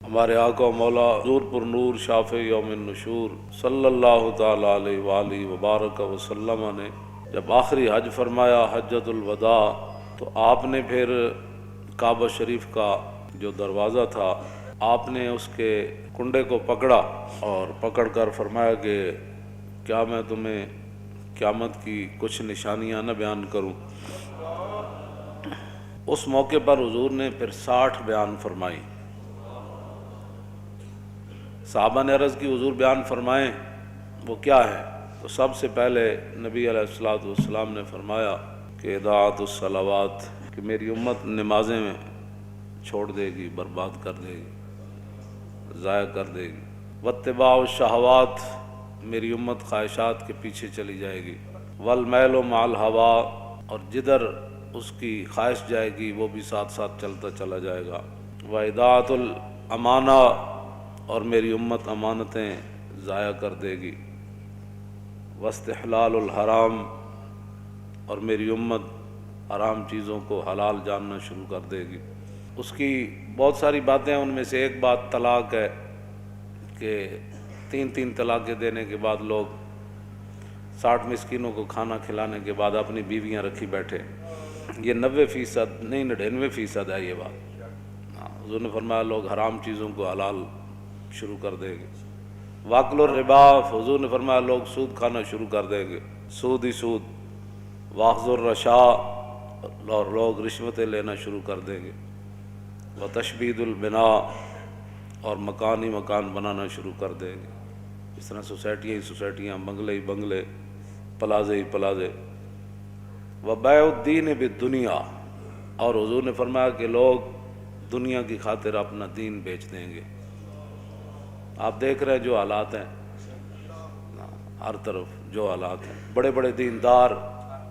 ہمارے آقا و مولا حضور پر نور شافع یوم النشور صلی اللہ تعالیٰ علیہ وآلہ وبارک وسلم نے جب آخری حج فرمایا حجۃ الوداع، تو آپ نے پھر کعبہ شریف کا جو دروازہ تھا آپ نے اس کے کنڈے کو پکڑا اور پکڑ کر فرمایا کہ کیا میں تمہیں قیامت کی کچھ نشانیاں نہ بیان کروں۔ اس موقع پر حضور نے پھر 60 بیان فرمائی۔ صحابہ نے عرض کی حضور بیان فرمائیں وہ کیا ہے؟ تو سب سے پہلے نبی علیہ الصلوۃ والسلام نے فرمایا کہ اضاعت الصلوات، کہ میری امت نمازیں چھوڑ دے گی، برباد کر دے گی، ضائع کر دے گی۔ واتباع الشہوات، میری امت خواہشات کے پیچھے چلی جائے گی۔ والمیل مع الہوا، اور جدھر اس کی خواہش جائے گی وہ بھی ساتھ ساتھ چلتا چلا جائے گا۔ واضاعت الامانہ، اور میری امت امانتیں ضائع کر دے گی۔ واستحلال الحرام، اور میری امت حرام چیزوں کو حلال جاننا شروع کر دے گی۔ اس کی بہت ساری باتیں ہیں، ان میں سے ایک بات طلاق ہے کہ 3 طلاقیں دینے کے بعد لوگ 60 مسکینوں کو کھانا کھلانے کے بعد اپنی بیویاں رکھی بیٹھے۔ یہ 90% نہیں 99% ہے یہ بات۔ حضور نے فرمایا لوگ حرام چیزوں کو حلال شروع کر دیں گے۔ واکل الربا، حضور نے فرمایا لوگ سود کھانا شروع کر دیں گے، سود ہی سود۔ واخذ الرشا، اور لوگ رشوتیں لینا شروع کر دیں گے۔ وتشبید البناء، اور مکان ہی مکان بنانا شروع کر دیں گے۔ اس طرح سوسائٹیاں ہی سوسائٹیاں، بنگلے ہی بنگلے، پلازے ہی پلازے۔ وبیع الدین بالدنیا، اور حضور نے فرمایا کہ لوگ دنیا کی خاطر اپنا دین بیچ دیں گے۔ آپ دیکھ رہے ہیں جو حالات ہیں، ہر طرف جو حالات ہیں، بڑے بڑے دیندار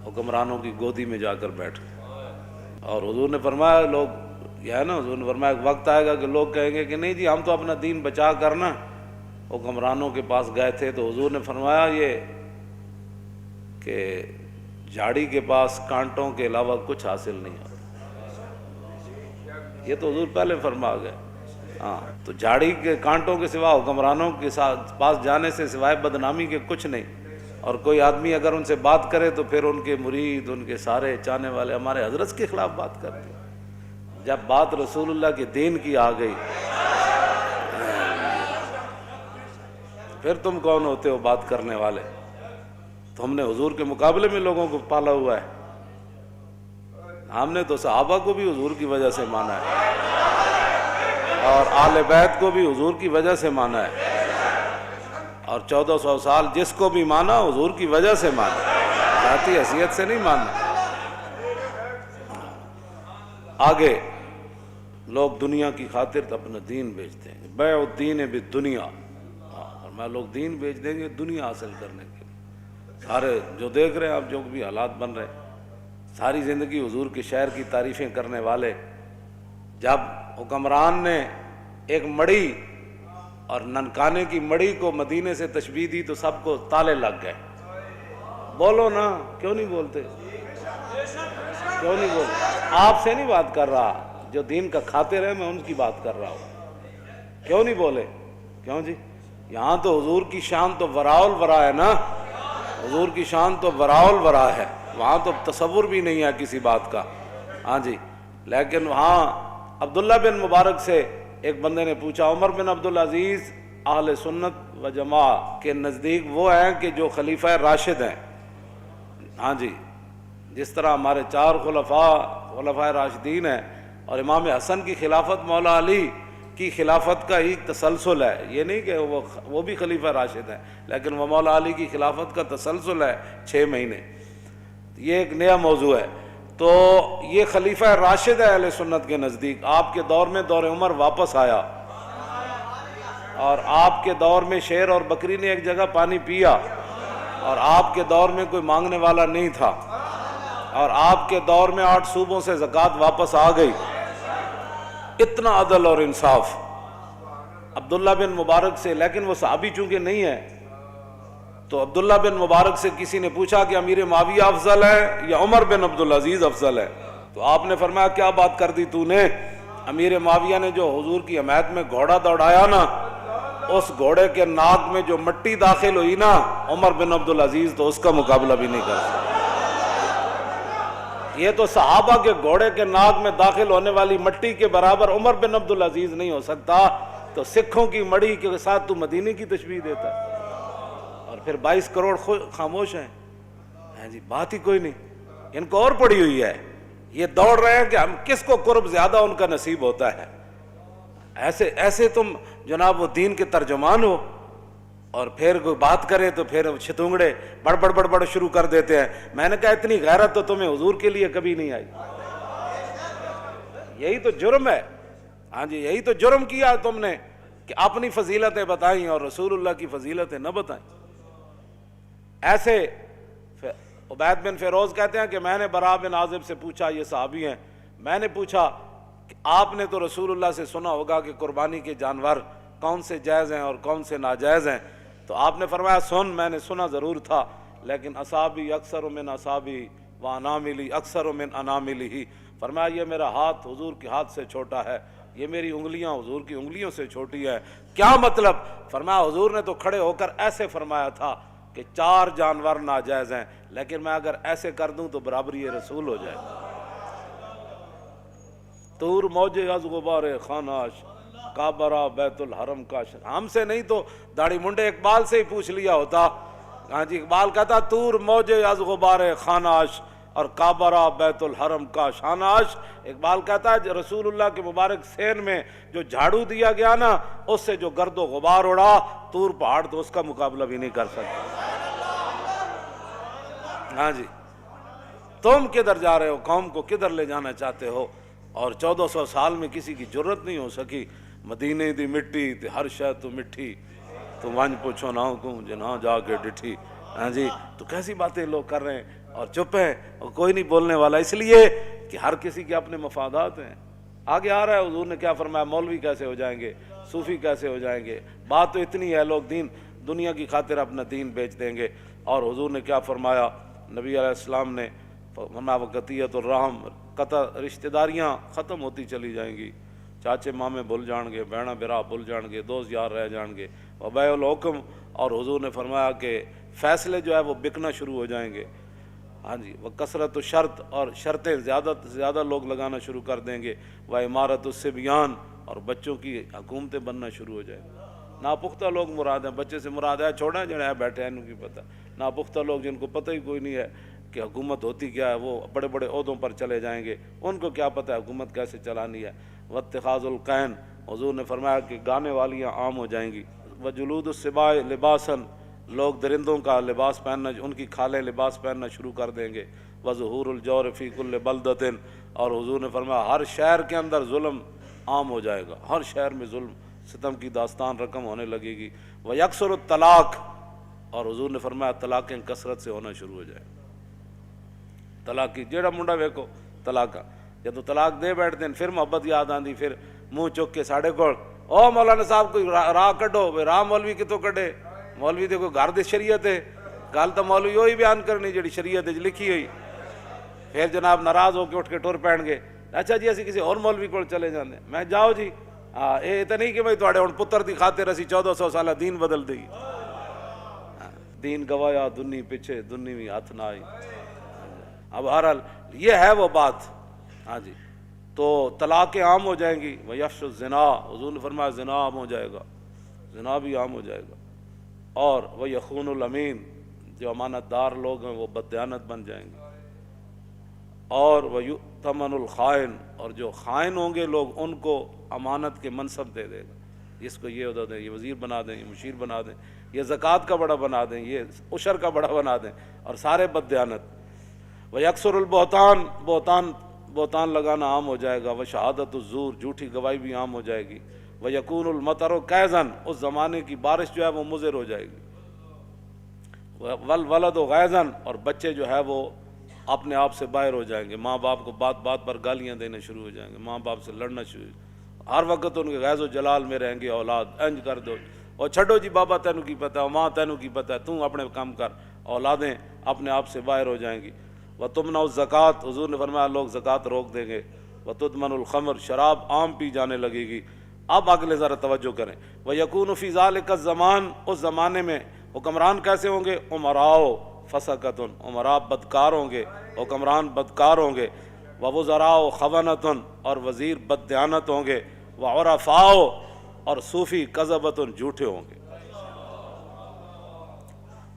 حکمرانوں کی گودی میں جا کر بیٹھے۔ اور حضور نے فرمایا لوگ، یہ ہے نا، حضور نے فرمایا ایک وقت آئے گا کہ لوگ کہیں گے کہ نہیں جی ہم تو اپنا دین بچا کر نا حکمرانوں کے پاس گئے تھے۔ تو حضور نے فرمایا یہ کہ جھاڑی کے پاس کانٹوں کے علاوہ کچھ حاصل نہیں ہوتا۔ یہ تو حضور پہلے فرما گئے۔ ہاں، تو جھاڑی کے کانٹوں کے سوا حکمرانوں کے پاس جانے سے سوائے بدنامی کے کچھ نہیں۔ اور کوئی آدمی اگر ان سے بات کرے تو پھر ان کے مرید، ان کے سارے چاہنے والے ہمارے حضرت کے خلاف بات کرتے ہیں۔ جب بات رسول اللہ کے دین کی آ گئی پھر تم کون ہوتے ہو بات کرنے والے؟ تو ہم نے حضور کے مقابلے میں لوگوں کو پالا ہوا ہے۔ ہم نے تو صحابہ کو بھی حضور کی وجہ سے مانا ہے، اور آل بیت کو بھی حضور کی وجہ سے مانا ہے، اور 1400 سال جس کو بھی مانا حضور کی وجہ سے مانا، ذاتی حیثیت سے نہیں ماننا۔ آگے لوگ دنیا کی خاطر اپنا دین بیچتے ہیں، بیع الدین بالدنیا، اور میں لوگ دین بیچ دیں گے دنیا حاصل کرنے کے لیے۔ سارے جو دیکھ رہے ہیں آپ، جو بھی حالات بن رہے ہیں، ساری زندگی حضور کے شہر کی تعریفیں کرنے والے، جب حکمران نے ایک مڑی اور ننکانے کی مڑی کو مدینے سے تشبیہ دی تو سب کو تالے لگ گئے۔ بولو نا، کیوں نہیں بولتے؟ کیوں نہیں بولتے؟ آپ سے نہیں بات کر رہا، جو دین کا خاطر ہے میں ان کی بات کر رہا ہوں۔ کیوں نہیں بولے؟ کیوں جی؟ یہاں تو حضور کی شان تو وراء الورا ہے نا، حضور کی شان تو وراء الورا ہے، وہاں تو تصور بھی نہیں ہے کسی بات کا۔ ہاں جی، لیکن وہاں عبداللہ بن مبارک سے ایک بندے نے پوچھا، عمر بن عبدالعزیز اہل سنت و جماعت کے نزدیک وہ ہیں کہ جو خلیفہ راشد ہیں۔ ہاں جی، جس طرح ہمارے 4 خلفاء راشدین ہیں، اور امام حسن کی خلافت مولا علی کی خلافت کا ہی تسلسل ہے، یہ نہیں کہ وہ بھی خلیفہ راشد ہیں، لیکن وہ مولا علی کی خلافت کا تسلسل ہے 6 مہینے۔ یہ ایک نیا موضوع ہے۔ تو یہ خلیفہ راشد ہے اہل سنت کے نزدیک۔ آپ کے دور میں دور عمر واپس آیا، اور آپ کے دور میں شیر اور بکری نے ایک جگہ پانی پیا، اور آپ کے دور میں کوئی مانگنے والا نہیں تھا، اور آپ کے دور میں 8 صوبوں سے زکوٰۃ واپس آ گئی۔ اتنا عدل اور انصاف عبداللہ بن مبارک سے، لیکن وہ صحابی چونکہ نہیں ہے، تو عبداللہ بن مبارک سے کسی نے پوچھا کہ امیر معاویہ افضل ہے یا عمر بن عبدالعزیز افضل ہے؟ تو آپ نے فرمایا کیا بات کر دی تو نے؟ امیر معاویہ نے جو حضور کی حمایت میں گھوڑا دوڑایا نا، اس گھوڑے کے ناک میں جو مٹی داخل ہوئی نا، عمر بن عبدالعزیز تو اس کا مقابلہ بھی نہیں کر سکتا۔ یہ تو صحابہ کے گھوڑے کے ناک میں داخل ہونے والی مٹی کے برابر عمر بن عبدالعزیز نہیں ہو سکتا، تو سکھوں کی مڑی کے ساتھ تو مدینے کی تشبیہ دیتا ہے، اور پھر 22 کروڑ خاموش ہیں جی، بات ہی کوئی نہیں، ان کو اور پڑی ہوئی ہے، یہ دوڑ رہے ہیں کہ ہم کس کو قرب زیادہ ان کا نصیب ہوتا ہے۔ ایسے تم جناب وہ دین کے ترجمان ہو، اور پھر کوئی بات کرے تو پھر چھتونگڑے بڑ شروع کر دیتے ہیں۔ میں نے کہا اتنی غیرت تو تمہیں حضور کے لیے کبھی نہیں آئی، یہی تو جرم ہے، ہاں جی یہی تو جرم کیا تم نے کہ اپنی فضیلتیں بتائیں اور رسول اللہ کی فضیلتیں نہ بتائیں۔ ایسے عبید بن فیروز کہتے ہیں کہ میں نے براء بن عازب سے پوچھا، یہ صحابی ہیں، میں نے پوچھا کہ آپ نے تو رسول اللہ سے سنا ہوگا کہ قربانی کے جانور کون سے جائز ہیں اور کون سے ناجائز ہیں، تو آپ نے فرمایا میں نے سنا ضرور تھا، لیکن اصابی اکثر من اصابی و اناملی اکثر من اناملی، فرمایا یہ میرا ہاتھ حضور کے ہاتھ سے چھوٹا ہے، یہ میری انگلیاں حضور کی انگلیوں سے چھوٹی ہے۔ کیا مطلب؟ فرمایا حضور نے تو کھڑے ہو کر ایسے فرمایا تھا کہ 4 جانور ناجائز ہیں، لیکن میں اگر ایسے کر دوں تو برابری رسول ہو جائے گا۔ طور موجے از غبار خاناش، کعبہ بیت الحرم کاش۔ ہم سے نہیں تو داڑھی منڈے اقبال سے ہی پوچھ لیا ہوتا، ہاں جی اقبال کہتا طور موجے از غبار خاناش اور کعبہ بیت الحرم کا شاناش۔ اقبال کہتا ہے رسول اللہ کے مبارک سین میں جو جھاڑو دیا گیا نا، اس سے جو گرد و غبار اڑا، طور پہاڑ تو اس کا مقابلہ بھی نہیں کر سکتا۔ ہاں جی تم کدھر جا رہے ہو، قوم کو کدھر لے جانا چاہتے ہو؟ اور 1400 سال میں کسی کی جرت نہیں ہو سکی، مدینے دی مٹی تے ہر شے تو مٹھی، تو ونج پوچھو نہ کو جنہاں جا کے ڈٹھی۔ ہاں جی تو کیسی باتیں لوگ کر رہے ہیں اور چپ ہیں اور کوئی نہیں بولنے والا، اس لیے کہ ہر کسی کے اپنے مفادات ہیں۔ آگے آ رہا ہے حضور نے کیا فرمایا، مولوی کیسے ہو جائیں گے، صوفی کیسے ہو جائیں گے، بات تو اتنی ہے، لوگ دنیا کی خاطر اپنا دین بیچ دیں گے۔ اور حضور نے کیا فرمایا، نبی علیہ السلام نے فرمایا وقتیت الرحم، قطع رشتہ داریاں ختم ہوتی چلی جائیں گی، چاچے مامے بھول جان گے، بہنا برا بھول جان گے، دوست یار رہ جان گے، وبیع الحکم، اور حضور نے فرمایا کہ فیصلے جو ہے وہ بکنا شروع ہو جائیں گے۔ ہاں جی وہ کثرت و شرط، اور شرطیں زیادہ سے زیادہ لوگ لگانا شروع کر دیں گے، وہ عمارت الصبیان، اور بچوں کی حکومتیں بننا شروع ہو جائیں گی۔ ناپختہ لوگ مراد ہیں، بچے سے مراد ہے چھوڑیں جڑے ہیں بیٹھے ہیں ان کی پتہ، ناپختہ لوگ جن کو پتہ ہی کوئی نہیں ہے کہ حکومت ہوتی کیا ہے، وہ بڑے بڑے عہدوں پر چلے جائیں گے، ان کو کیا پتہ ہے حکومت کیسے چلانی ہے۔ واتخاذ القین، حضور نے فرمایا کہ گانے والیاں عام ہو جائیں گی۔ وجلود السباع لباسا، لوگ درندوں کا لباس پہننا، ان کی کھالیں لباس پہننا شروع کر دیں گے۔ وظہور الجور فی کل بلدۃ، اور حضور نے فرمایا ہر شہر کے اندر ظلم عام ہو جائے گا، ہر شہر میں ظلم ستم کی داستان رقم ہونے لگے گی۔ ویکثر الطلاق، اور حضور نے فرمایا طلاقیں کثرت سے ہونا شروع ہو جائیں، طلاق کی جیڑا منڈا ویکو طلاق، جب تو طلاق دے بیٹھتے ہیں پھر محبت یاد آندی، پھر منہ چک کے ساڑے کول او مولانا صاحب کوئی راہ کڈو، راہ مولوی کتوں کڈے، مولوی دے کوئی گھر دی شریعت ہے، گل تو مولوی وہی بیان کرنی جڑی شریعت وچ لکھی ہوئی، پھر جناب ناراض ہو کے اٹھ کے ٹر پین گے، اچھا جی اسی کسی اور مولوی کول چلے جاندے، میں جاؤ جی، ہاں یہ تو نہیں کہ بھائی تواڈے ہن پتر دی خاطر اسی 1400 سالہ دین بدل دئی، دین گوایا دنی پیچھے دنی بھی ہاتھ نہ آئی۔ اب بہرحال یہ ہے وہ بات، ہاں جی تو طلاقیں عام ہو جائیں گی۔ ویفش الزنا، حضور نے فرمایا زنا عام ہو جائے گا، زنا بھی عام ہو جائے گا۔ اور وہ یخون الامین، جو امانت دار لوگ ہیں وہ بددیانت بن جائیں گے۔ اور وہ یؤتمن الخائن، اور جو خائن ہوں گے لوگ ان کو امانت کے منصب دے دے گا، اس کو یہ عہدہ دیں، یہ وزیر بنا دیں، یہ مشیر بنا دیں، یہ زکوٰۃ کا بڑا بنا دیں، یہ عشر کا بڑا بنا دیں، اور سارے بددیانت۔ ویکثر البہتان، بہتان لگانا عام ہو جائے گا۔ وشہادت الزور، جھوٹی گواہی بھی عام ہو جائے گی۔ ویکون المطر کیزن، اس زمانے کی بارش جو ہے وہ مضر ہو جائے گی۔ والولد غیظن، اور بچے جو ہے وہ اپنے آپ سے باہر ہو جائیں گے، ماں باپ کو بات بات پر گالیاں دینے شروع ہو جائیں گے، ماں باپ سے لڑنا شروع، ہر وقت ان کے غیظ و جلال میں رہیں گے، اولاد انج کر دو، اور چھڈو جی بابا تینوں کی پتہ ہے، ماں تینوں کی پتہ ہے، تم اپنے کام کر، اولادیں اپنے آپ سے باہر ہو جائیں گی۔ وَتُمْنَعُ الزَّکَاۃ، حضور نے فرمایا لوگ زکوٰۃ روک دیں گے۔ وتدمن الخمر، شراب عام پی جانے لگے گی۔ اب اگلے ذرا توجہ کریں، وَيَكُونُ فِي ذَلِكَ الزَّمَانِ، اس زمانے میں حکمران کیسے ہوں گے؟ عمراء فسقۃ، عمراء بدکار ہوں گے، حکمران بدکار ہوں گے، ووزراء خونۃ، اور وزیر بددیانت ہوں گے، وعرفاء، اور صوفی کذبۃ، جھوٹے ہوں گے۔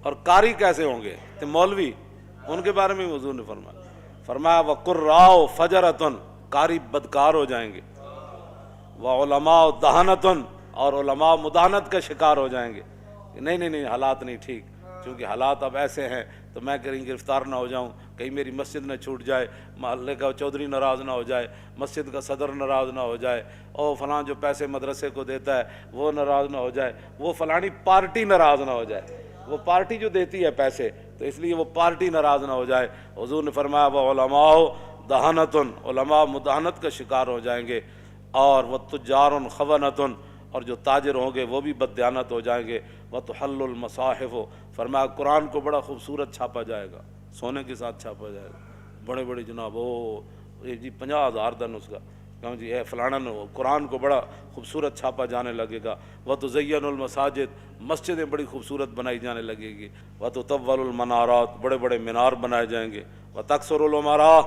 اور قاری کیسے ہوں گے؟ تو مولوی، ان کے بارے میں حضور نے فرمایا وقراء فجرۃ، قاری بدکار ہو جائیں گے، وعلماء دہنۃ، اور علماء مداحنت کا شکار ہو جائیں گے۔ نہیں حالات نہیں ٹھیک، چونکہ حالات اب ایسے ہیں تو میں کہیں گرفتار نہ ہو جاؤں، کہیں میری مسجد نہ چھوٹ جائے، محلے کا چودھری ناراض نہ ہو جائے، مسجد کا صدر ناراض نہ ہو جائے، اور فلاں جو پیسے مدرسے کو دیتا ہے وہ ناراض نہ ہو جائے، وہ فلانی پارٹی ناراض نہ ہو جائے، وہ پارٹی جو دیتی ہے پیسے تو اس لیے وہ پارٹی ناراض نہ ہو جائے۔ حضور نے فرمایا وہ علماء دہنۃ، علماء مداحنت کا شکار ہو جائیں گے، اور وہ تجار خونۃ، اور جو تاجر ہوں گے وہ بھی بددیانت ہو جائیں گے، وتحل المصاحف، فرمایا قرآن کو بڑا خوبصورت چھاپا جائے گا، سونے کے ساتھ چھاپا جائے گا، بڑے بڑے جناب جی 50,000 دن اس کا، کہوں جی اے فلانا قرآن کو بڑا خوبصورت چھاپا جانے لگے گا، وتزین المساجد، مسجدیں بڑی خوبصورت بنائی جانے لگے گی، وتطول المنارات، بڑے بڑے مینار بنائے جائیں گے، وتکثر الامراء،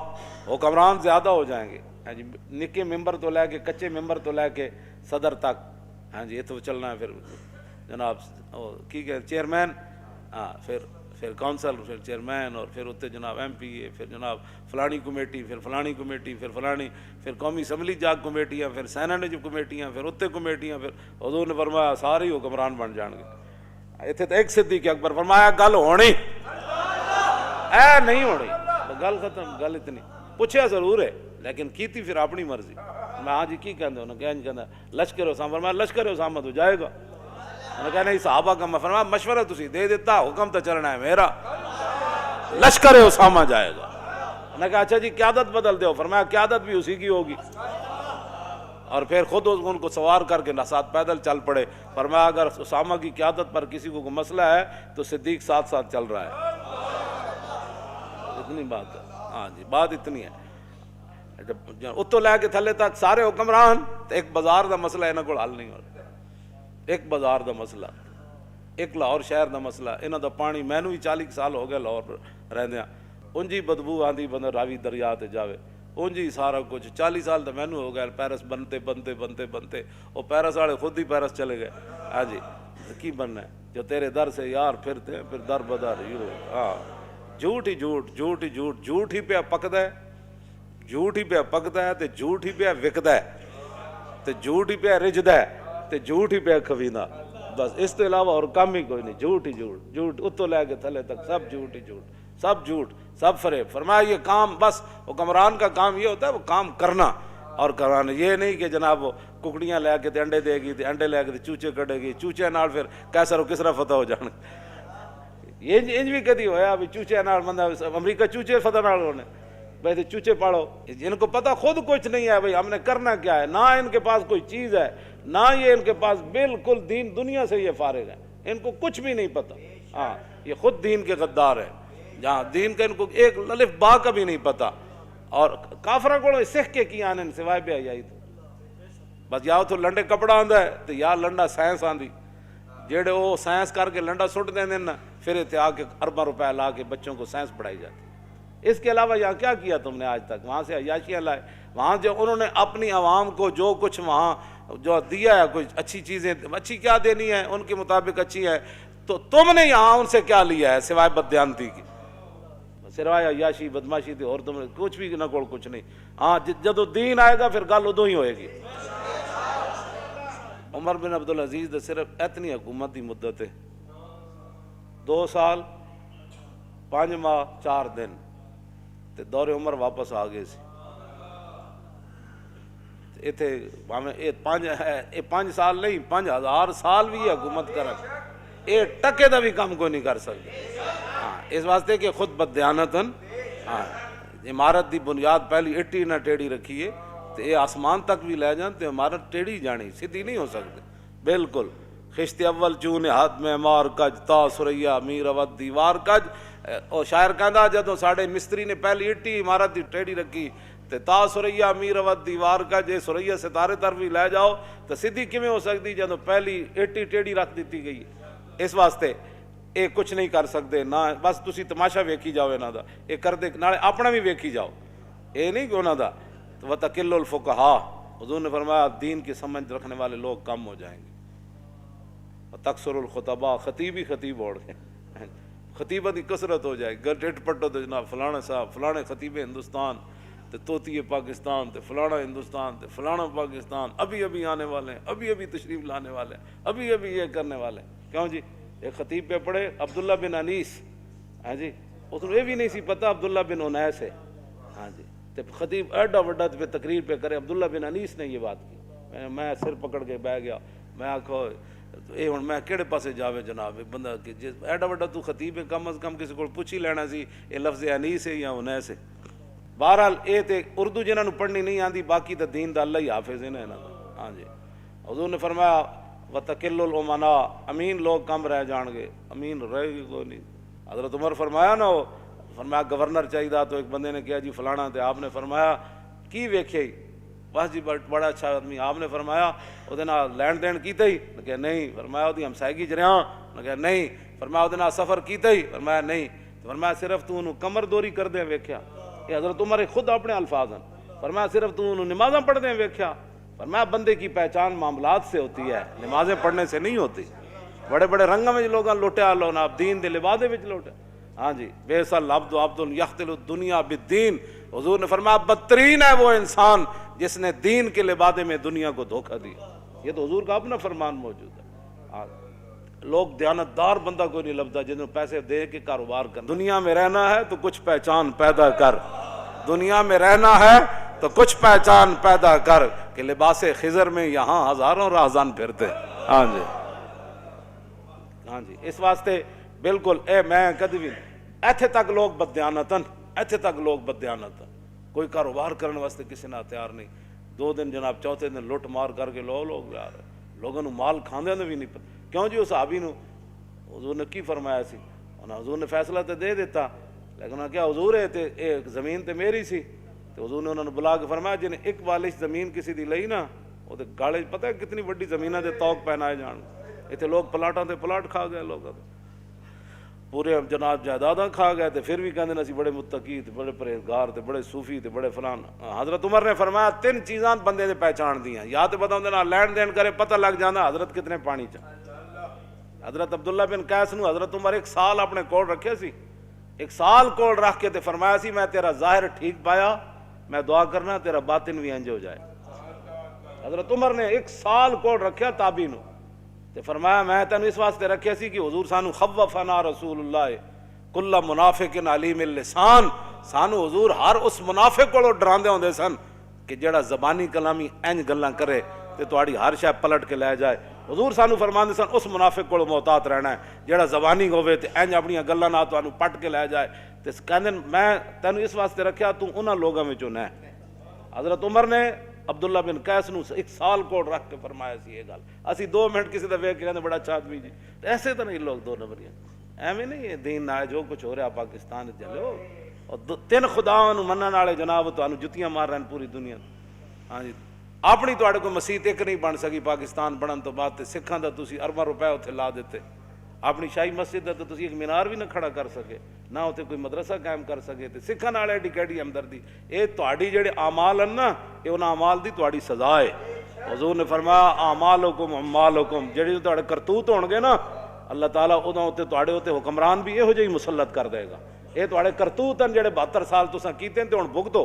حکمران زیادہ ہو جائیں گے، ہاں جی نکے ممبر تو لے کے کچے ممبر تو لے کے صدر تک، ہاں جی یہ تو چلنا ہے، پھر جناب کی کہ چیئرمین، ہاں پھر کونسل، پھر چیئرمین، اور پھر اتنے جناب ایم پی اے، پھر جناب فلانی کمیٹی، پھر فلانی کمیٹی، پھر فلانی، پھر قومی اسمبلی جاگ کمیٹیاں، پھر سینٹ کمیٹیاں، پھر اتنے کمیٹیاں، پھر حضور نے فرمایا سارے ہی حکمران بن جان گے۔ اتنے تو ایک صدیق اکبر فرمایا گل ہونی اے نہیں ہونی، گل ختم، گل اتنی، پوچھا ضرور ہے لیکن کیتی پھر اپنی مرضی۔ میں ہاں جی کی کہندے انہوں نے کہنا لشکر اسامہ، فرمایا لشکر اسامہ تو جائے گا، انہوں نے کہا نہیں صحابہ کا، میں فرمایا مشورہ تسی دے دیتا، حکم تو چلنا ہے میرا، لشکر اسامہ جائے گا۔ انہوں نے کہا اچھا جی قیادت بدل دو، فرمایا قیادت بھی اسی کی ہوگی، اور پھر خود ان کو سوار کر کے ساتھ پیدل چل پڑے، فرمایا اگر اسامہ کی قیادت پر کسی کو مسئلہ ہے تو صدیق ساتھ ساتھ چل رہا ہے۔ اتنی بات ہے، ہاں جی بات اتنی ہے۔ اتو لے کے تھلے تک سارے حکمران، تو ایک بازار دا مسئلہ انہاں کول حل نہیں ہوتا، ایک بازار دا مسئلہ، ایک لاہور شہر دا مسئلہ، انہاں دا پانی مینوں ہی 40 سال ہو گئے لاہور رہندیاں، انجی بدبو آندی بندہ راوی دریا تے جاوے، انجی سارا کچھ 40 سال تو مینوں ہو گئے پیرس بنتے وہ پیرس والے خود ہی پیرس چلے گئے، ہاں جی کی بننا ہے جو تیرے در سے یار پھرتے ہیں پھر در بدر، ہاں جھوٹ ہی جھوٹ، جھوٹ ہی جھوٹ، جھوٹ ہی پہ پکدا ہے، جھوٹ ہی پہ پکدا ہے تے جھوٹ ہی پہ وکدا ہے تے جھوٹ ہی پہ رجدا ہے تے جھوٹ ہی پہ کھویندا، بس اس کے علاوہ اور کام ہی کوئی نہیں، جھوٹ ہی جھوٹ، جھوٹ اتو لے کے تھلے تک سب جھوٹ ہی جھوٹ، سب جھوٹ، سب فریب۔ فرمایا یہ کام بس حکمران کا کام یہ ہوتا ہے وہ کام کرنا اور کرانا، یہ نہیں کہ جناب وہ ککڑیاں لے کے تے انڈے دے گی تے انڈے لے کے تے چوچے کٹے گی، چوچے نال پھر کیسر و کسرا فتح ہو جان، یہ انج بھی کدی ہویا بھی چوچے نال بندہ امریکہ چوچے فتح نال ہونے، بھائی چوچے پاڑو، ان کو پتہ خود کچھ نہیں ہے بھائی ہم نے کرنا کیا ہے، نہ ان کے پاس کوئی چیز ہے، نہ یہ ان کے پاس بالکل دین دنیا سے یہ فارغ ہے، ان کو کچھ بھی نہیں پتہ، ہاں یہ خود دین کے غدار ہیں، جہاں دین کا ان کو ایک الف با کا بھی نہیں پتہ، اور کافرہ کو سکھ کے کی آنے سوائے بے حیائی تو بس یا تو لنڈے کپڑا آندا ہے تو یا لنڈا سائنس آندی، جیڑے وہ سائنس کر کے لنڈا سٹ دیں نا پھر اتنے آ کے ارباں روپے لا کے بچوں کو سائنس پڑھائی جاتی۔ اس کے علاوہ یہاں کیا کیا تم نے آج تک؟ وہاں سے عیاشیاں لائے، وہاں جو انہوں نے اپنی عوام کو جو کچھ وہاں جو دیا ہے، کچھ اچھی چیزیں، اچھی کیا دینی ہے ان کے مطابق اچھی ہے، تو تم نے یہاں ان سے کیا لیا ہے سوائے بددیانتی کی، سوائے عیاشی بدماشی تھی، اور تم نے کچھ بھی نہ کوئی کچھ نہیں۔ ہاں جدو دین آئے گا پھر گل ادو ہی ہوئے گی۔ عمر بن عبدالعزیز دے صرف اتنی حکومت دی مدت ہے 2 سال 5 ماہ 4 دن تے دور عمر واپس آ گئے سی، اتنے یہ 5 سال نہیں 5000 سال بھی حکومت کرن، یہ ٹکے دا بھی کام کوئی نہیں کر سکتے، ہاں اس واسطے کہ خود بددیانتن، ہاں عمارت دی بنیاد پہلی اٹی نہ ٹیڑھی رکھی ہے تو یہ آسمان تک بھی لے جان تو عمارت ٹیڑھی جانی، سیدھی نہیں ہو سکتی بالکل۔ خشت اول چون ہاتھ میں مار کج تا سریا میر اود دیوار کج، اور شاعر کہندا جدوں ساڈے مستری نے پہلی اٹی عمارت دی ٹیڑھی رکھی تے تا سریا میر ود دیوار کا جے سریا ستارے طرف بھی لے جاؤ تو سیدھی کیویں ہو سکتی جدوں پہلی ایٹی ٹیڑھی رکھ دیتی گئی. اس واسطے یہ کچھ نہیں کر سکتے نہ بس تسی تماشا ویکھی جاؤ انہاں دا, یہ کردے نالے اپنا بھی ویکھی جاؤ, یہ نہیں کہ انہاں دا. وَتَقِلُّ الْفُقَهَاءُ حضور نے فرمایا دین کی سمجھ رکھنے والے لوگ کم ہو جائیں گے. وَتَكْثُرُ الْخُطَبَاء خطیب ہی خطیب اوڑ گئے, خطیبہ کی کثرت ہو جائے گی. ڈٹ پٹو تو جناب فلانا صاحب فلانے خطیب ہندوستان تے توتی پاکستان تے فلانا ہندوستان تے فلانا پاکستان ابھی ابھی آنے والے ہیں, ابھی ابھی تشریف لانے والے ہیں, ابھی ابھی یہ کرنے والے ہیں. کیوں جی ایک خطیب پہ پڑھے عبداللہ بن انیس, ہاں جی اس کو یہ بھی نہیں سی پتہ عبداللہ بن انیس ہے. ہاں جی تے خطیب ایڈا وڈا پہ تقریر پہ کرے عبداللہ بن انیس نے یہ بات کی. میں سر پکڑ کے بہ گیا, میں آکھو اے ہن میں کہڑے پاسے جاوے جناب, بندہ کہ جس ایڈا وڈا تو خطیب ہے کم از کم کسی کو پوچھ ہی لینا سی یہ لفظ انیس ہے یا انیس ہے. بہرحال اے تے اردو جنہاں نوں پڑھنی نہیں آندی باقی تے دین دا اللہ ہی حافظ ہے نا انہاں دا. ہاں جی حضور نے فرمایا وَتَقِلُّ الْأُمَنَاء امین لوگ کم رہ جان گے, امین رہے گی کوئی نہیں. حضرت عمر فرمایا نا, وہ فرمایا گورنر چاہیے تو ایک بندے نے کہا جی فلانا, تے آپ نے فرمایا کی ویکھے ہی بس جی بڑا اچھا آدمی. آپ نے فرمایا وہ لین دین کیتے ہی, نے کہا نہیں. فرمایا وہ ہمسائیگی جریاں, نے کہا نہیں. فرمایا وہ سفر کیتے ہی, فرمایا نہیں. فرمایا صرف تو انہوں کمر دوری کر دیں ویکھیا. یہ حضرت عمر خود اپنے الفاظ ہیں. فرمایا صرف تو انہوں نمازاں پڑھ دیں ویکھیا. فرمایا بندے کی پہچان معاملات سے ہوتی ہے, نمازیں پڑھنے سے نہیں ہوتی. بڑے بڑے رنگوں میں لوگاں لوٹیا لو نا دین دے لبادے وچ لوٹیا. ہاں جی بیس العبد عبد یختل الدنیا بالدین. حضور نے فرمایا بدترین ہے وہ انسان جس نے دین کے لبادے میں دنیا کو دھوکہ دیا. یہ تو حضور کا اپنا فرمان موجود ہے. لوگ دیانتدار بندہ کوئی نہیں لبدا جنہوں پیسے دے کے کاروبار کر. دنیا میں رہنا ہے تو کچھ پہچان پیدا کر, دنیا میں رہنا ہے تو کچھ پہچان پیدا کر, کہ لباس خضر میں یہاں ہزاروں راہزان پھرتے. ہاں جی ہاں جی اس واسطے بالکل اے میں کدی بھی ایتھے تک لوگ بددیانتن, ایتھے تک لوگ بددیانتن, کوئی کاروبار کرنے واسطے کسی نہ تیار نہیں. 2 دن جناب چوتھے دن لٹ مار کر کے لوگ جا رہے, لوگوں نے مال کھاندے نے بھی نہیں پتہ. کیوں جی اس صحابی نو حضور نے کی فرمایا سی, حضور نے فیصلہ تو دے دیتا لیکن کیا حضور ہے تے ایک زمین تے میری سی. تو حضور نے انہوں نے بلا کے فرمایا جن ایک بالش زمین کسی دی لئی نا وہ تے گاڑے پتہ ہے کتنی بڑی زمینہ دے توق پہنائے جان. اتنے لوگ پلاٹاں تے پلاٹ کھا گئے, لوگ پورے جناب جائیداداں کھا گئے تے پھر بھی کہندے نے اسی بڑے متقی تے بڑے پرہیزگار تے بڑے صوفی تے بڑے فلان. حضرت عمر نے فرمایا 3 چیزاں بندے نے پہچان دیاں, یا تے بتاؤں نہ لین دین کرے پتہ لگ جانا حضرت کتنے پانی چاہ. حضرت عبداللہ بن قیس نو حضرت عمر 1 سال اپنے کول رکھے سی, 1 سال کول رکھ کے تے فرمایا سی میں تیرا ظاہر ٹھیک پایا, میں دعا کرنا تیرا باطن بھی انج ہو جائے. حضرت عمر نے 1 سال کول رکھیا تابعی نو تے فرمایا میں تینوں اس واسطے رکھیا سی کہ حضور سانو خوفنا رسول اللہ کل منافق علیم اللسان. سانو حضور ہر اس منافق کو ڈراندے ہوندے سن کہ جڑا زبانی کلامی انج گلاں کرے تے تہاڈی ہر شے پلٹ کے لے جائے. حضور سانو فرماندے سن اس منافق کو محتاط رہنا ہے جڑا زبانی ہوے تے انج اپنی گلاں نال تانوں پٹ کے لے جائے. تے کہندے میں تینوں اس واسطے رکھیا تو انہاں لوگاں وچوں نہ. حضرت عمر نے عبداللہ بن قیس نو 1 سال کو رکھ کے فرمایا سی یہ گل. اسی 2 منٹ کسی دا ویکھ کے کہندے بڑا اچھا آدمی جی. ایسے تو نہیں لوگ 2 نمبریاں ایویں نہیں ہے دین نہ جو کچھ ہو رہا پاکستان چلو اور 3 خداواں نو منن والے جناب تانوں جتیاں مار رہے پوری دنیا. ہاں جی اپنی تواڈے کوئی مسجد ایک نہیں بن سکی پاکستان بنن تو بعد تے سکھاں دا تسی ارباں روپے اتھے لا دیتے. اپنی شاہی مسجد دا تو تسی ایک مینار بھی نہ کھڑا کر سکے, نہ اتنے کوئی مدرسہ قائم کر سکے. تے سکھاں نال ایڈی کیڑی ہمدردی. اے تہاڈی جڑے اعمال ہیں نا اے انہاں اعمال دی تہاڈی سزا ہے. حضور نے فرمایا اعمالکم اعمالکم, جڑے تہاڈے کرتوت ہون گے نا اللہ تعالیٰ اُداں تے تہاڈے تے حکمران بھی یہو جہی مسلط کر دے گا. اے تہاڈے کرتوت ہیں جڑے 72 سال تساں کیتے تے ہن بھگتو.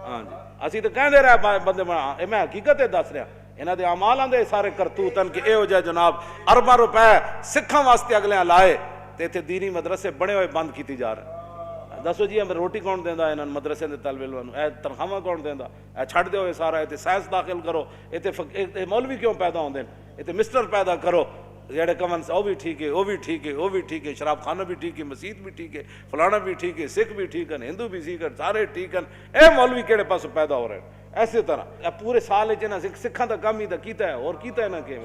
ہاں جی اسی تو کہندے رہے بندے اے میں حقیقت دس رہا انہاں دے اعمالاں دے سارے کرتوت ہیں کہ یہو جہے جناب ارباں روپے سکھاں واسطے اگلیاں لائے تے اتنے دینی مدرسے بنے ہوئے بند کیتی جا رہے. دسو جی ہمیں روٹی کون دیندا انہاں مدرسے دے طالب علماں اے تنخواہ کون دیندا؟ اے چھڈ دیو اے سارا اتنے سائنس داخل کرو, اتنے مولوی کیوں پیدا ہوندے اتنے مسٹر پیدا کرو جڑے کمن سے وہ بھی ٹھیک ہے وہ بھی ٹھیک ہے وہ بھی ٹھیک ہے, شراب خانہ بھی ٹھیک ہے, مسجد بھی ٹھیک ہے, فلانا بھی ٹھیک ہے, سکھ بھی ٹھیک ہے, ہندو بھی ٹھیک ہے, سارے ٹھیک ہیں. اے مولوی کہڑے پاس پیدا ہو رہے ہیں. ایسے طرح پورے سال سکھاں دا کام ہی دا کیتا ہے اور کیتا ہے نہ کہ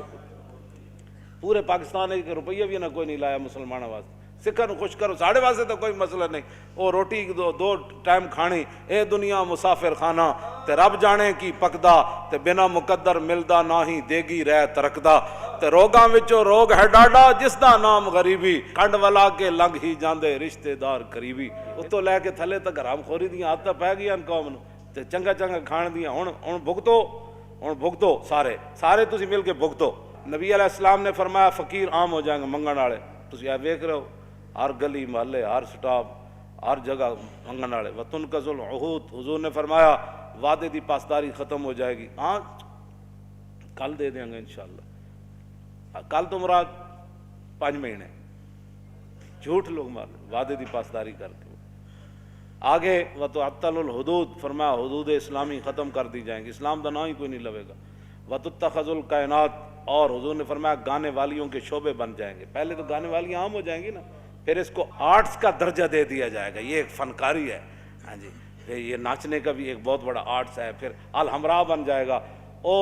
پورے پاکستان ایک روپیہ بھی نہ کوئی نہیں لایا مسلمانوں واسطے. سکھاں نوں خوش کرو، ساڑے واسطے تو کوئی مسئلہ نہیں، وہ روٹی دو ٹائم کھانی، اے دنیا مسافر خانہ، تے رب جانے کی پکدا، تے بنا مقدر ملدا نہ ہی دیگی رہ ترکدا، تے روگاں وچوں روگ ہے ڈاڈا جس دا نام غریبی، کنڈ ولا کے لنگ ہی جاندے رشتے دار قریبی۔ اتوں لے کے تھلے تک حرام خوری دیاں عادتاں پی گئیاں قوم نوں، تے چنگا چنگا کھان دیاں، ہن بھگتو سارے تسی مل کے بھگتو۔ نبی علیہ السلام نے فرمایا فقیر عام ہو جائیں گے، منگن والے تسی اے ویکھ رہے ہو، ہر گلی محلے ہر سٹاپ ہر جگہ منگن والے۔ وتنقض العہود، حضور نے فرمایا وعدے دی پاسداری ختم ہو جائے گی، ہاں کل دے دیں گے انشاءاللہ، کل تو مراد 5 مہینے، جھوٹ لوگ مار وعدے دی پاسداری کر کے۔ آگے وتعطل الحدود، فرمایا حدود اسلامی ختم کر دی جائیں گی، اسلام دا نام ہی کوئی نہیں لوے گا۔ وتتخذ الکائنات، اور حضور نے فرمایا گانے والیوں کے شعبے بن جائیں گے، پہلے تو گانے والیاں عام ہو جائیں گی نا، پھر اس کو آرٹس کا درجہ دے دیا جائے گا، یہ ایک فنکاری ہے، ہاں جی، یہ ناچنے کا بھی ایک بہت بڑا آرٹس ہے۔ پھر الحمراء بن جائے گا، او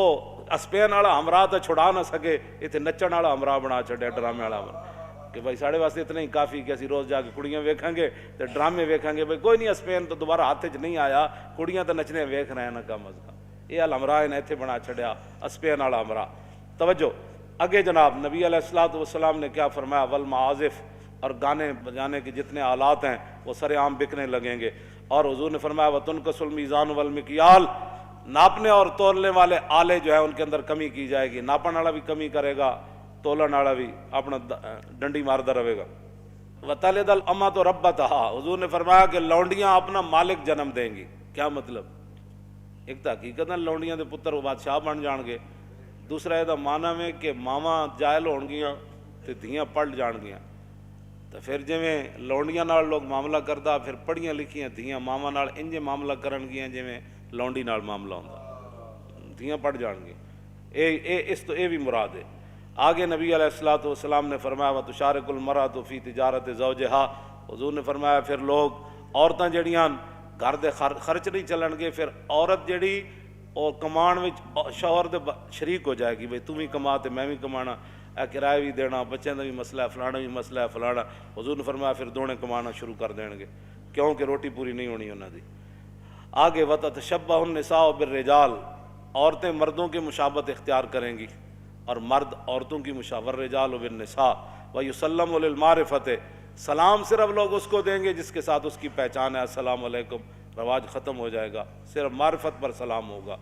اسپین والا ہمراہ تو چھڑا نہ سکے، اتنے نچن والا ہمراہ بنا چھڑیا، ڈرامے والا بنا کہ بھائی ساڑے واسطے اتنا ہی کافی کہ اسی روز جا کے کڑیاں ویکھیں گے تو ڈرامے ویکھیں گے، بھائی کوئی نہیں اسپین تو دوبارہ ہاتھ چ نہیں آیا، کڑیاں تو نچنے ویکھ رہے ہیں نا کم از کم، یہ الحمراہ نے اتنے بنا چھڑیا اسپین والا ہمراہ۔ توجہ اگے جناب نبی علیہ الصلوۃ والسلام نے کیا فرمایا، والمعازف، اور گانے بجانے کے جتنے آلات ہیں وہ سر عام بکنے لگیں گے، اور حضور نے فرمایا وتنقص المیزان والمکیال، ناپنے اور تولنے والے آلے جو ہیں ان کے اندر کمی کی جائے گی، ناپن والا بھی کمی کرے گا، تولن والا بھی اپنا ڈنڈی مارتا رہے گا۔ وتلد الامۃ ربتہا، حضور نے فرمایا کہ لونڈیاں اپنا مالک جنم دیں گی۔ کیا مطلب؟ ایک تو حقیقت لونڈیاں دے پتر بادشاہ بن جان گے، دوسرا یہ معنی میں کہ ماواں جائل ہون گیاں تے دھیاں پڑھ جان گیاں، تو پھر جویں لونڈیاں نال لوگ معاملہ کردا، پھر پڑھیاں لکھیاں دھیاں ماواں نال انجے معاملہ کرن گیاں جویں لونڈی نال معاملہ ہوندا، دھیاں پڑھ جان گے، اس تو یہ بھی مراد ہے۔ آگے نبی علیہ الصلوۃ والسلام نے فرمایا وتشارک المرأۃ فی تجارت زوجہا، حضور نے فرمایا پھر لوگ عورتاں جڑیاں گھر دے خرچ نہیں چلن گے، پھر عورت جڑی اور کمان وچ شوہر دے شریک ہو جائے گی، بھئی تم بھی کما تے میں بھی کمانا، اے کرایہ بھی دینا، بچوں کا بھی مسئلہ ہے، فلانا بھی مسئلہ ہے فلانا، حضور نے فرمایا پھر دونے کمانا شروع کر دیں گے، کیونکہ روٹی پوری نہیں ہونی انہاں دی۔ آگے وتتشبہ النساء بالرجال، عورتیں مردوں کی مشابہت اختیار کریں گی اور مرد عورتوں کی مشابہت، والرجال بالنساء ویسلم للمعرفۃ، سلام صرف لوگ اس کو دیں گے جس کے ساتھ اس کی پہچان ہے، السلام علیکم، رواج ختم ہو جائے گا، صرف معرفت پر سلام ہوگا۔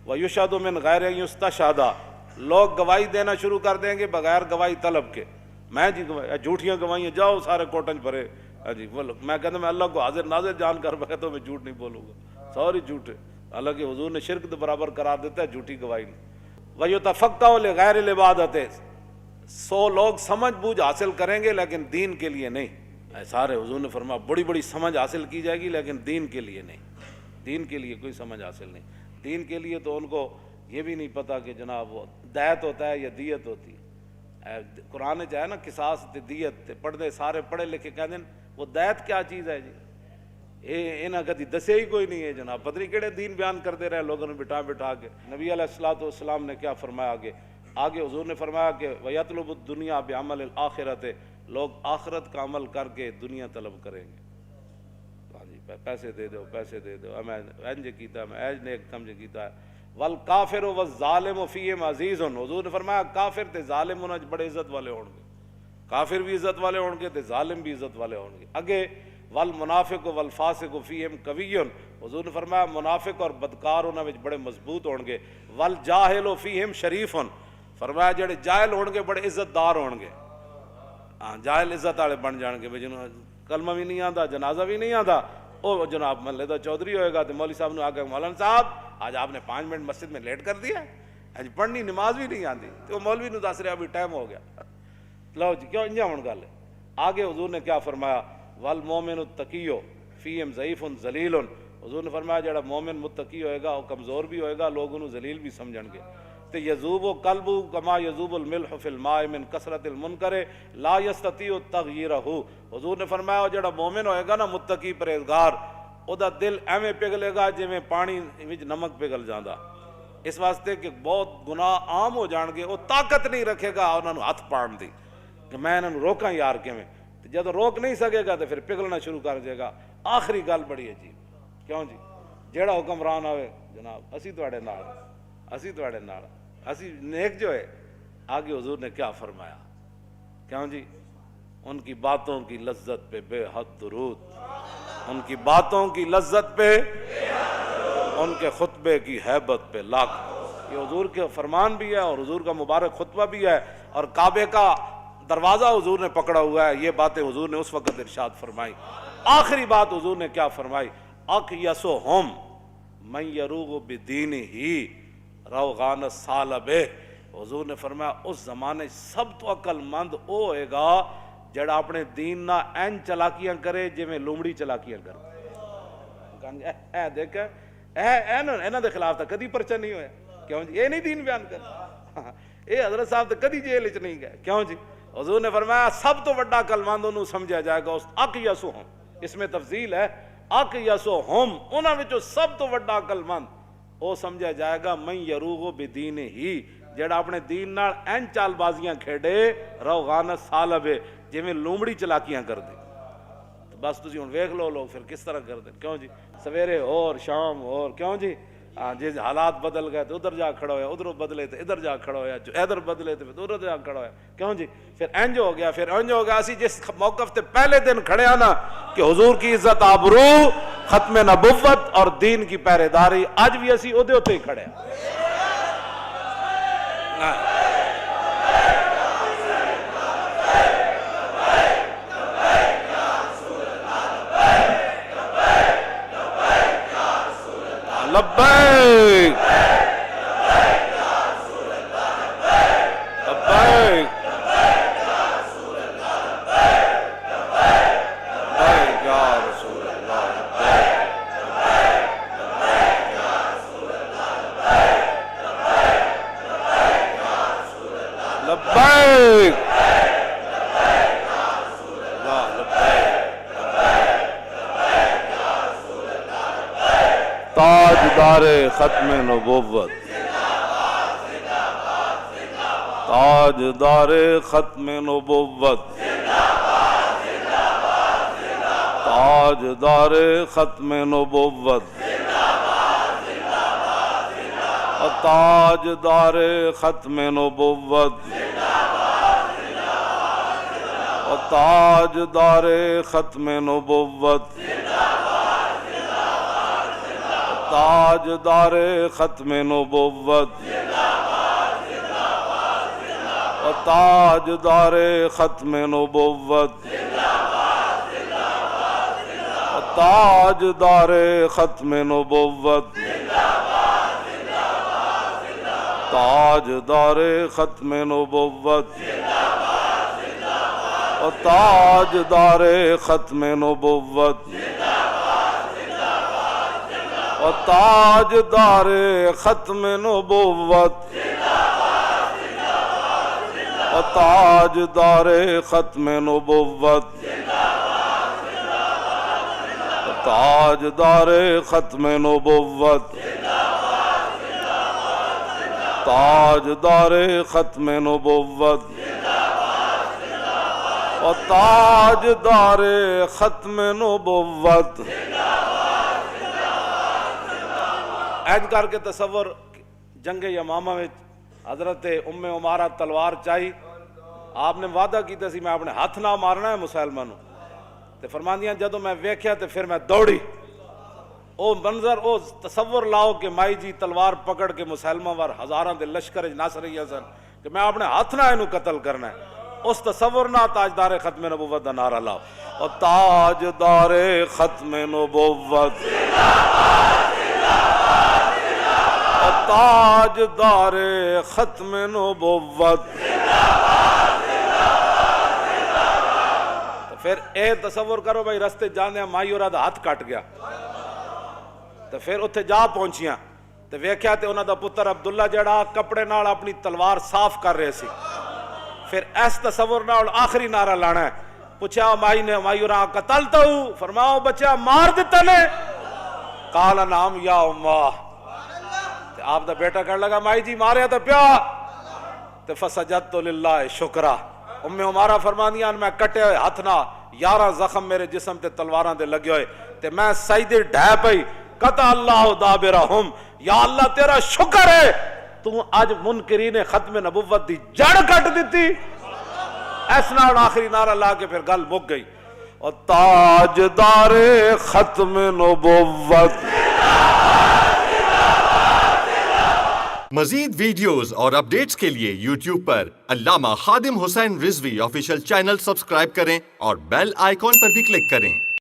وَيُشْهَدُ مِنْ غَيْرِ أَنْ يُسْتَشْهَدَ، لوگ گواہی دینا شروع کر دیں گے بغیر گواہی طلب کے، میں جی گواہی، جھوٹیاں گواہیاں جاؤ سارے کوٹنج بھرے، جی میں کہتا میں اللہ کو حاضر ناظر جان کر بکھتا میں جھوٹ نہیں بولوں گا، سوری جھوٹ ہے، حالانکہ حضور نے شرک کے برابر قرار دیتا ہے جھوٹی گواہی نہیں۔ وَيُتَفَقَّهُ لِغَيْرِ الْعِبَادَةِ، 100 لوگ سمجھ بوجھ حاصل کریں گے لیکن دین کے لیے نہیں، سارے حضور نے فرمایا بڑی بڑی سمجھ حاصل کی جائے گی لیکن دین کے لیے نہیں، دین کے لیے کوئی سمجھ حاصل نہیں، دین کے لیے تو ان کو یہ بھی نہیں پتا کہ جناب وہ دیت ہوتا ہے یا دیت ہوتی ہے، قرآن جو ہے نا قصاص دیت پڑھتے سارے پڑھے لکھے کہہ دیں وہ دیت کیا چیز ہے جی، انہاں کدی دسے ہی کوئی نہیں ہے جناب، پتہ نہیں کہڑے دین بیان کرتے رہے لوگوں نے بٹھا بٹھا کے۔ نبی علیہ الصلوۃ والسلام نے کیا فرمایا آگے حضور نے فرمایا کہ وَيَطْلُبُ الدُّنْيَا بِعَمَلِ الْآخِرَةِ، لوگ آخرت کا عمل کر کے دنیا طلب کریں گے، ہاں جی پیسے دے دو پیسے دے دو، میں انج کیتا میں ایج نیک کم کیتا ہے۔ وَالْكَافِرُ وَالظَّالِمُ فِيهِمْ عَزِيزٌ، حضور نے فرمایا کافر تے ظالم انہاں بڑے عزت والے ہون گے، کافر بھی عزت والے ہون گے تے ظالم بھی عزت والے ہون گے۔ اگے والمنافق والفاسق فیہم قوی، حضور نے فرمایا منافق اور بدکار انہاں وچ بڑے مضبوط ہون گے۔ والجاہل فیہم شریف، فرمایا جڑے جاہل ہون گے بڑے عزت دار ہون گے، ہاں جاہل عزت والے بن جان گے، جنہوں کلمہ بھی نہیں آتا جنازہ بھی نہیں آتا، وہ جناب محلے دا چودھری ہوئے گا تو مولوی صاحب نے آ کے مولانا صاحب آج آپ نے 5 منٹ مسجد میں لیٹ کر دیا ہے، پڑھنی نماز بھی نہیں آتی، تو مولوی نے دس رہا ابھی ٹائم ہو گیا، لو جی کیوں انجا ہون گل ہے۔ آگے حضور نے کیا فرمایا والمومن التقی فیہم ضعیف ذلیل، حضور نے فرمایا جڑا مومن متقی ہوئے گا وہ کمزور بھی ہوئے گا، لوگ انہوں ذلیل بھی سمجھن گے۔ تے یذوب قلبہ کما یذوب الملح فی الماء من کثرت المنکر لا یستطیع تغییرہ، حضور نے فرمایا جڑا مومن ہوئے گا نا متقی پرہیزگار، او دا دل ایویں پگھلے گا جویں پانی وچ نمک پگھل جاندا، اس واسطے کہ بہت گناہ عام ہو جان گے، وہ طاقت نہیں رکھے گا انہاں نوں ہاتھ پاڑن دی کہ میں انہاں نوں روکاں یار کیویں، جب روک نہیں سکے گا تو پھر پگھلنا شروع کر دے گا. آخری گل بڑی عجیب, کیوں جی, جیڑا حکمران آوے جناب اسی تواڈے نال, اسی تواڈے نال, اسی نیک جو ہے. آگے حضور نے کیا فرمایا, کیوں جی, ان کی باتوں کی لذت پہ بے حد درود, ان کی باتوں کی لذت پہ, ان کے خطبے کی ہیبت پہ لاکھ. یہ حضور کے فرمان بھی ہے اور حضور کا مبارک خطبہ بھی ہے, اور کعبے کا دروازہ حضور نے پکڑا ہوا ہے. یہ باتیں حضور نے اس وقت ارشاد فرمائی. آخری بات حضور نے کیا فرمائی, اقیسہم من یروغ بدینہ روغان الثعلب. حضور نے فرمایا اس زمانے سب تو عقل مند او ہوئے گا جڑا اپنے دین نہ این چلاکیاں کرے جی میں لومڑی چلاکیاں کرے. اے دیکھ اینا دے خلاف تا کدی پرچہ نہیں ہویا, کیوں جی, یہ نہیں دین بیان کر, اے حضرت صاحب تا کدی جیل وچ نہیں گئے, کیوں جی. حضور نے فرمایا سب تو بڑا عقل مند انہوں سمجھا جائے گا اس اقیسہم, اس میں تفضیل ہے, اقیسہم انہاں وچوں سب تو بڑا عقل مند او سمجھا جائے گا من یروغ بدینہ, جڑا اپنے دین نال این چال بازیاں کھیڑے روغان الثعلب, جی میں لومڑی چلاکیاں کر دے. بس تسی ہن ویکھ لو لوگ پھر کس طرح کر دیں, کیوں جی, سویرے اور شام اور, کیوں جی, جی حالات بدل گئے تو ادھر جا کھڑا ہویا, ادھر بدلے تو ادھر جا کھڑا ہویا, جو ادھر بدلے تو ادھر جا کھڑا ہویا, کیوں جی, پھر انج ہو گیا, پھر انج ہو گیا. اسی جس موقف تے پہلے دن کھڑے آنا کہ حضور کی عزت آبرو, ختم نبوت اور دین کی پہرے داری, اج بھی اسی اودے ہوتے ہی کھڑے ہیں. لبیک لبیک تاجدار ختم نبوت, تاجدار ختم نبوت, تاجدار ختم نبوت, تاجدار ختم نبوت, تاجدار ختم نبوت, تاجدار ختم نبوت, تاجدار ختم نبوت, تاجدار ختم نبوت, تاجدار ختم نبوت, تاجدار ختم نبوت, تاجدار ختم نبوت, تاجدار ختم نبوت, تاجدار ختم نبوت, تاجدار ختم نبوت, تاجدار ختم نبوت. اینج کر کے تصور جنگ یمامہ میں حضرت ام عمارہ تلوار چاہی, آپ نے وعدہ کیتا سی میں اپنے ہاتھ نہ مارنا ہے مسلمانوں, تے فرماندیاں جدوں میں ویکھیا تے پھر میں دوڑی. او منظر, او تصور لاؤ کہ مائی جی تلوار پکڑ کے مسلمہ وار ہزاراں دے لشکر نس رہی سن کہ میں اپنے ہاتھ نہ اینو قتل کرنا ہے. اس تصور نہ تاجدار ختم نبوت دا نعرہ لاؤ, اور تاجدار ختم نبوت, تاجدار ختم نبوت. پھر اے تصور کرو بھائی رستے جانے مائی اور ہاتھ کٹ گیا, تو پھر اتھے جا پہنچیاں تو ویکھیا تے انہاں دا پتر عبداللہ جڑا کپڑے نال اپنی تلوار صاف کر رہے سی. پھر اس تصور نال آخری نعرہ لانا ہے. پوچھا مائی نے, مائی اور قتلتا ہوں, فرماؤ بچہ مار دیتا نے, قال نعم یا امہ. آپ دا بیٹا کہنے لگا مائی جی ماریا تو پیا, تو فسجدت للہ شکرہ, ام عمارہ فرمانیاں میں کٹے ہوئے ہاتھ نہ 11 زخم میرے جسم تے تلواراں دے لگے ہوئے تے میں سجدے ڈھے پئی قطع اللہ دابرہم، یا اللہ تیرا شکر ہے تو اج منکرین ختم نبوت دی جڑ کٹ دیتی. اس نال آخری نعرہ لا کے پھر گل مک گئی. اور تاجدار ختم نبوت. مزید ویڈیوز اور اپڈیٹس کے لیے یوٹیوب پر علامہ Khadim Hussain Rizvi official channel subscribe کریں اور بیل آئیکن پر بھی کلک کریں.